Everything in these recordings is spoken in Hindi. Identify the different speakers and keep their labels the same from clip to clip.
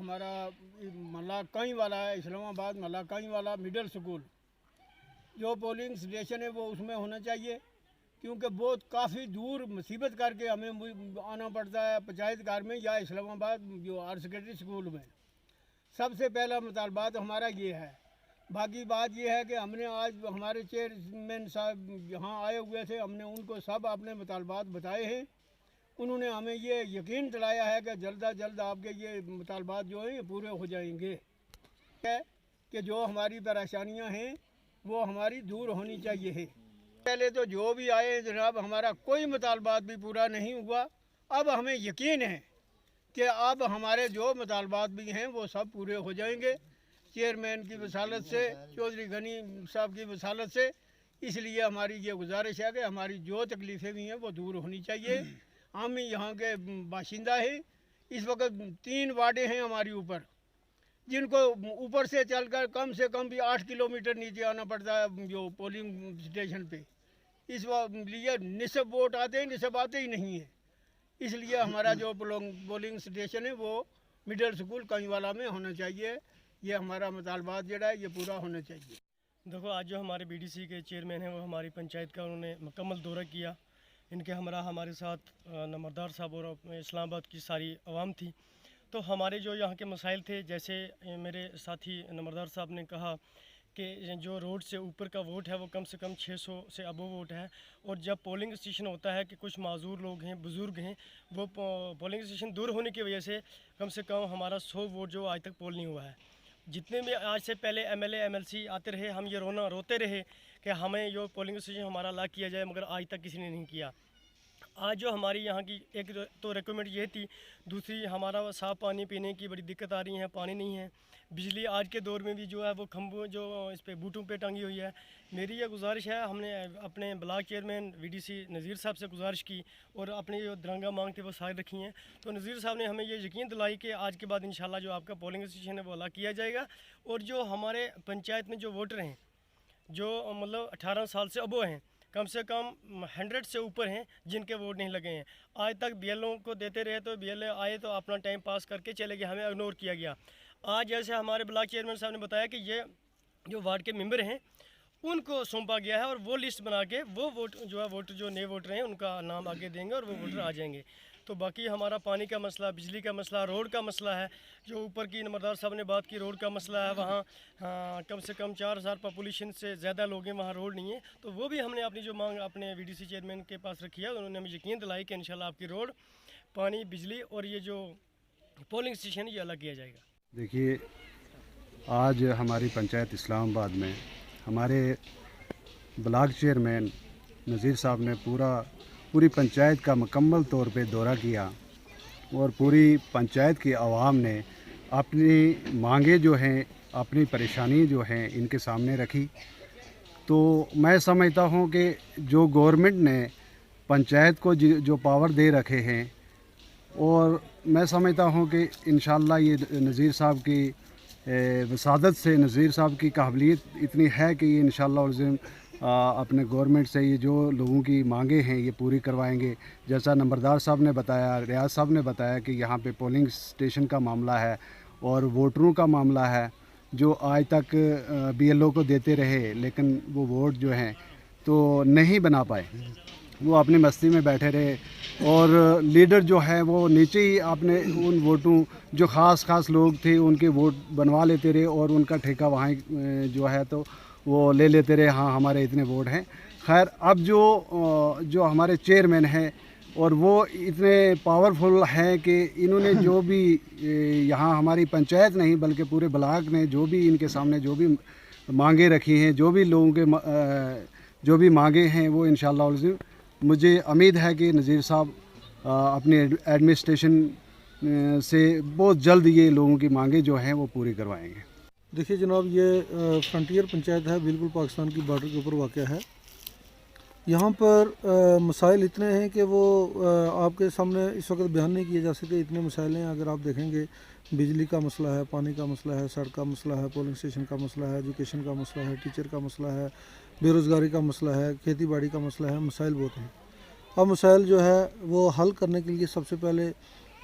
Speaker 1: हमारा मल्लाकाई वाला है, इस्लामाबाद मल्लाकाई वाला मिडिल स्कूल, जो पोलिंग स्टेशन है वो उसमें होना चाहिए, क्योंकि बहुत काफ़ी दूर मुसीबत करके हमें आना पड़ता है पंचायत घर में या इस्लामाबाद जो हायर सेकेंडरी स्कूल में। सबसे पहला मुतालबात हमारा ये है। बाकी बात ये है कि हमने आज हमारे चेयरमैन साहब यहाँ आए हुए थे, हमने उनको सब अपने मुतालबात बताए हैं। उन्होंने हमें ये यकीन दिलाया है कि जल्द अज जल्द आपके ये मुतालबात जो हैं ये पूरे हो जाएंगे, कि जो हमारी परेशानियाँ हैं वो हमारी दूर होनी चाहिए है। पहले तो जो भी आए जनाब, हमारा कोई मुतालबात भी पूरा नहीं हुआ। अब हमें यकीन है कि अब हमारे जो मुतालबात भी हैं वो सब पूरे हो जाएंगे चेयरमैन की वसालत से, चौधरी गनी साहब की वसालत से। इसलिए हमारी ये गुजारिश है कि हमारी जो तकलीफ़ें भी हैं वो दूर होनी चाहिए। हम यहाँ के बाशिंदा हैं। इस वक्त 3 वार्डें हैं हमारी ऊपर, जिनको ऊपर से चलकर कम से कम भी 8 किलोमीटर नीचे आना पड़ता है जो पोलिंग स्टेशन पे। इस लिए निसब वोट आते हैं, निसब आते ही नहीं है। इसलिए हमारा जो पोलिंग स्टेशन है वो मिडिल स्कूल कईवाला में होना चाहिए। ये हमारा मुतालबात जो है ये पूरा होना चाहिए।
Speaker 2: देखो, आज जो हमारे बीडीसी के चेयरमैन हैं वो हमारी पंचायत का उन्होंने मुकम्मल दौरा किया। इनके हमारे साथ नंबरदार साहब और इस्लामाबाद की सारी आवाम थी। तो हमारे जो यहाँ के मसाइल थे, जैसे मेरे साथी नंबरदार साहब ने कहा कि जो रोड से ऊपर का वोट है वो कम से कम 600 से अबव वोट है, और जब पोलिंग स्टेशन होता है कि कुछ माजूर लोग हैं, बुज़ुर्ग हैं, वो पोलिंग स्टेशन दूर होने की वजह से कम हमारा 100 वोट जो आज तक पोल नहीं हुआ है। जितने भी आज से पहले एमएलए एमएलसी आते रहे, हम ये रोते रहे कि हमें जो पोलिंग स्टेशन हमारा अलाट किया जाए, मगर आज तक किसी ने नहीं किया। आज जो हमारी यहाँ की एक तो रिक्वायरमेंट ये थी, दूसरी हमारा साफ़ पानी पीने की बड़ी दिक्कत आ रही है, पानी नहीं है। बिजली आज के दौर में भी जो है वो खंभों जो इस पे बूटों पे टंगी हुई है। मेरी ये गुजारिश है, हमने अपने ब्लॉक चेयरमैन वीडीसी नज़ीर साहब से गुजारिश की और अपनी जो दरंगा मांग थी वो सारी रखी हैं। तो नज़ीर साहब ने हमें ये यकीन दिलाई कि आज के बाद इंशाल्लाह जो आपका पोलिंग स्टेशन है वो अलाट किया जाएगा, और जो हमारे पंचायत में जो वोटर हैं, जो मतलब 18 साल से अबो हैं, कम से कम 100 से ऊपर हैं जिनके वोट नहीं लगे हैं। आज तक बीएलओ को देते रहे, तो बीएलओ आए तो अपना टाइम पास करके चले गए, हमें इग्नोर किया गया। आज जैसे हमारे ब्लॉक चेयरमैन साहब ने बताया कि ये जो वार्ड के मेंबर हैं उनको सौंपा गया है, और वो लिस्ट बना के वो वोट जो है वोटर जो नए वोटर हैं उनका नाम आगे देंगे और वो वोटर आ जाएंगे। तो बाकी हमारा पानी का मसला, बिजली का मसला, रोड का मसला है। जो ऊपर की नंबरदार साहब ने बात की, रोड का मसला है। वहाँ कम से कम 4000 पॉपुलेशन से ज़्यादा लोग हैं, वहाँ रोड नहीं है। तो वो भी हमने अपनी जो मांग अपने वीडीसी चेयरमैन के पास रखी है। उन्होंने हमें यकीन दिलाई कि इंशाल्लाह आपकी रोड, पानी, बिजली और ये जो पोलिंग स्टेशन ये अलग किया जाएगा।
Speaker 3: देखिए, आज हमारी पंचायत इस्लामाबाद में हमारे ब्लॉक चेयरमैन नज़ीर साहब ने पूरी पंचायत का मुकम्मल तौर पे दौरा किया, और पूरी पंचायत की आवाम ने अपनी मांगे जो हैं, अपनी परेशानी जो हैं इनके सामने रखी। तो मैं समझता हूँ कि जो गवर्नमेंट ने पंचायत को जो पावर दे रखे हैं, और मैं समझता हूँ कि इंशाल्लाह ये नज़ीर साहब की वसादत से, नज़ीर साहब की काबिलियत इतनी है कि ये इंशाल्लाह अपने गवर्नमेंट से ये जो लोगों की मांगे हैं ये पूरी करवाएंगे। जैसा नंबरदार साहब ने बताया, रियाज साहब ने बताया कि यहाँ पे पोलिंग स्टेशन का मामला है और वोटरों का मामला है, जो आज तक बीएलओ को देते रहे, लेकिन वो वोट जो हैं तो नहीं बना पाए, वो अपनी मस्ती में बैठे रहे, और लीडर जो है वो नीचे ही आपने उन वोटों जो ख़ास लोग थे उनके वोट बनवा लेते रहे, और उनका ठेका वहाँ जो है तो वो ले लेते रहे, हाँ हमारे इतने वोट हैं। खैर, अब जो हमारे चेयरमैन हैं और वो इतने पावरफुल हैं कि इन्होंने जो भी यहाँ हमारी पंचायत नहीं बल्कि पूरे ब्लॉक ने जो भी इनके सामने जो भी मांगे रखी हैं, जो भी लोगों के जो भी मांगे हैं, वो इंशाअल्लाह मुझे उम्मीद है कि नज़ीर साहब अपनी एडमिनिस्ट्रेशन से बहुत जल्द ये लोगों की मांगे जो हैं वो पूरी करवाएंगे।
Speaker 4: देखिए जनाब, ये फ्रंटियर पंचायत है, बिल्कुल पाकिस्तान की बॉर्डर के ऊपर वाक़ है। यहाँ पर मसाइल इतने हैं कि वो आपके सामने इस वक्त बयान नहीं किए जा सकते, इतने मसाइल हैं। अगर आप देखेंगे, बिजली का मसला है, पानी का मसला है, सड़क का मसला है, पोलिंग स्टेशन का मसला है, एजुकेशन का मसला है, टीचर का मसला है, बेरोज़गारी का मसला है, खेती बाड़ी का मसला है। मसाइल बहुत हैं। अब मसाइल जो है वो हल करने के लिए सबसे पहले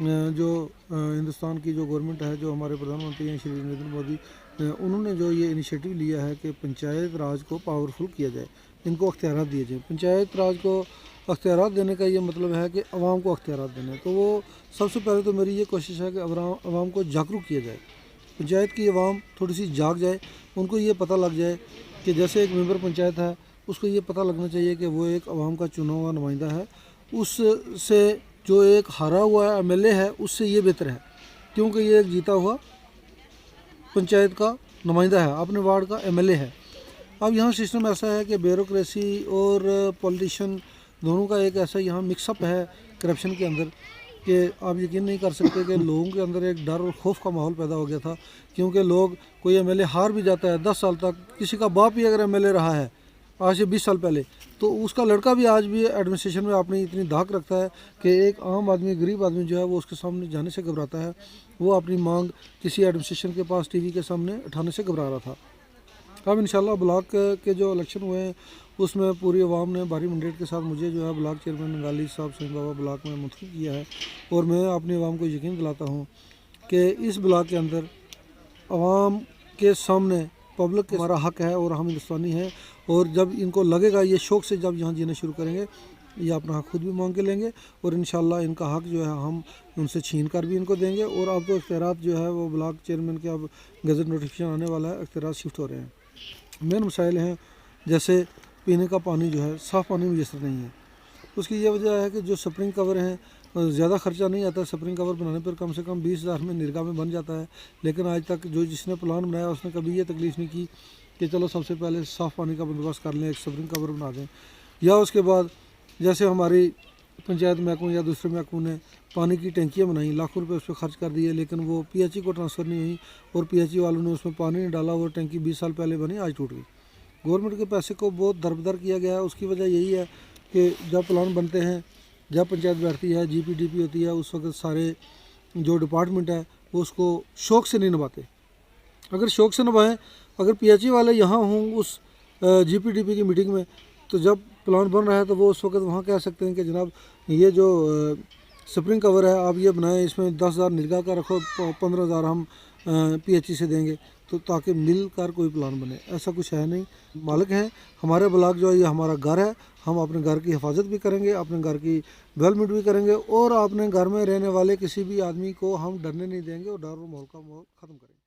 Speaker 4: जो हिंदुस्तान की जो गवर्नमेंट है, जो हमारे प्रधानमंत्री हैं श्री नरेंद्र मोदी, उन्होंने जो ये इनिशिएटिव लिया है कि पंचायत राज को पावरफुल किया जाए, इनको अख्तियारात दिए जाए। पंचायत राज को अख्तियारात देने का ये मतलब है कि अवाम को अख्तियारात देने। तो वो सबसे पहले तो मेरी ये कोशिश है कि अवाम को जागरूक किया जाए, पंचायत की अवाम थोड़ी सी जाग जाए, उनको ये पता लग जाए कि जैसे एक मेंबर पंचायत है, उसको ये पता लगना चाहिए कि वो एक अवाम का चुना हुआ नुमाइंदा है, उससे जो एक हारा हुआ MLA है उससे ये बेहतर है, क्योंकि ये एक जीता हुआ पंचायत का नुमाइंदा है, अपने वार्ड का MLA है। अब यहाँ सिस्टम ऐसा है कि ब्यूरोक्रेसी और पॉलिटिशियन दोनों का एक ऐसा यहाँ मिक्सअप है करप्शन के अंदर कि आप यकीन नहीं कर सकते कि लोगों के अंदर एक डर और खौफ का माहौल पैदा हो गया था, क्योंकि लोग, कोई MLA हार भी जाता है 10 साल तक, किसी का बाप ही अगर MLA रहा है आज से 20 साल पहले, तो उसका लड़का भी आज भी एडमिनिस्ट्रेशन में अपनी इतनी धाक रखता है कि एक आम आदमी, गरीब आदमी जो है वो उसके सामने जाने से घबराता है, वो अपनी मांग किसी एडमिनिस्ट्रेशन के पास TV के सामने उठाने से घबरा रहा था। अब इंशाल्लाह ब्लॉक के जो इलेक्शन हुए हैं उसमें पूरी आवाम ने भारी मैंडेट के साथ मुझे जो है ब्लॉक चेयरमैन नंगाली साहब सिंह बाबा ब्लॉक में मुंतखब किया है, और मैं अपनी आवाम को यकीन दिलाता हूँ कि इस ब्लॉक के अंदर आवाम के सामने पब्लिक के हमारा हक है और हम हिंदुस्तानी हैं, और जब इनको लगेगा, ये शौक़ से जब यहाँ जीना शुरू करेंगे, ये अपना हक खुद भी मांग के लेंगे, और इंशाल्लाह इनका हक जो है हम उनसे छीन कर भी इनको देंगे। और अब तो इख्तियारात जो है वो ब्लॉक चेयरमैन के अब गज़ट नोटिफिकेशन आने वाला है, इख्तियारात शिफ्ट हो रहे हैं। मेन मसाइल हैं जैसे पीने का पानी जो है, साफ़ पानी मुयसर नहीं है। उसकी ये वजह है कि जो स्प्रिंग कवर हैं, ज़्यादा खर्चा नहीं आता, स्प्रिंग कवर बनाने पर कम से कम 20,000 में निरगा में बन जाता है, लेकिन आज तक जो जिसने प्लान बनाया उसने कभी ये तकलीफ़ नहीं की कि चलो सबसे पहले साफ़ पानी का बंदोबस्त कर लें, एक स्प्रिंग कवर बना दें, या उसके बाद जैसे हमारी पंचायत महकमे या दूसरे महकमों ने पानी की टंकियाँ बनाई, लाखों रुपए उस पर खर्च कर दिए, लेकिन वो PHE को ट्रांसफ़र नहीं हुई, और PHE वालों ने उसमें पानी नहीं डाला, वो टंकी 20 साल पहले बनी, आज टूट गई। गवर्नमेंट के पैसे को बहुत दरबदर किया गया है। उसकी वजह यही है कि जब प्लान बनते हैं, जब पंचायत बैठती है, GPDP होती है, उस वक्त सारे जो डिपार्टमेंट है वो उसको शौक़ से नहीं निभाते। अगर शौक़ से निभाएं, अगर PHE वाले यहाँ हों उस GPDP की मीटिंग में, तो जब प्लान बन रहा है तो वो उस वक्त वहाँ कह सकते हैं कि जनाब ये जो स्प्रिंग कवर है आप ये बनाएं, इसमें 10,000 निरगा का रखो, 15,000 हम PHE से देंगे, तो ताकि मिलकर कोई प्लान बने। ऐसा कुछ है नहीं। मालिक हैं हमारे ब्लॉक जो है, ये हमारा घर है, हम अपने घर की हिफाजत भी करेंगे, अपने घर की डेवलपमेंट भी करेंगे, और अपने घर में रहने वाले किसी भी आदमी को हम डरने नहीं देंगे, और डर और माहौल का माहौल ख़त्म करेंगे।